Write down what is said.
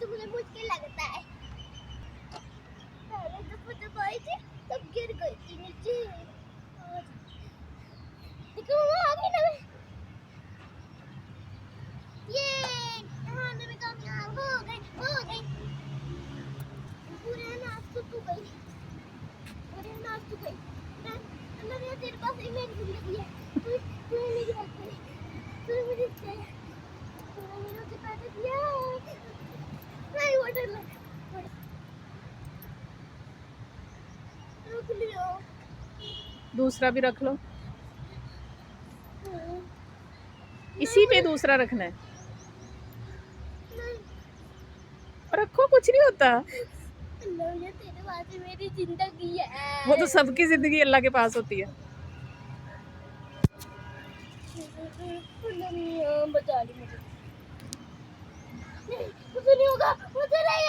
तो मुझे मुश्किल लगता है। पहले तो दबाई थी तब गिर गई थी नीचे। देखो मम्मा आ गई ना मैं। ये नहाने में कामयाब हो गई। पूरे नाच तो गई। मैं तेरे पास ही मेरी जिंदगी है। तू मेरी बात करी। तू मुझे चाहिए। तूने मेरे से पैसे दिया। नहीं वाटर लग। रुक लियो। दूसरा भी रख लो। इसी पे दूसरा रखना है। रखो, कुछ नहीं होता। ये तेरे पास मेरी जिंदगी है। वो तो सबकी जिंदगी अल्लाह के पास होती है। बचा ली मुझे। नहीं, मुझे नहीं होगा, मुझे नहीं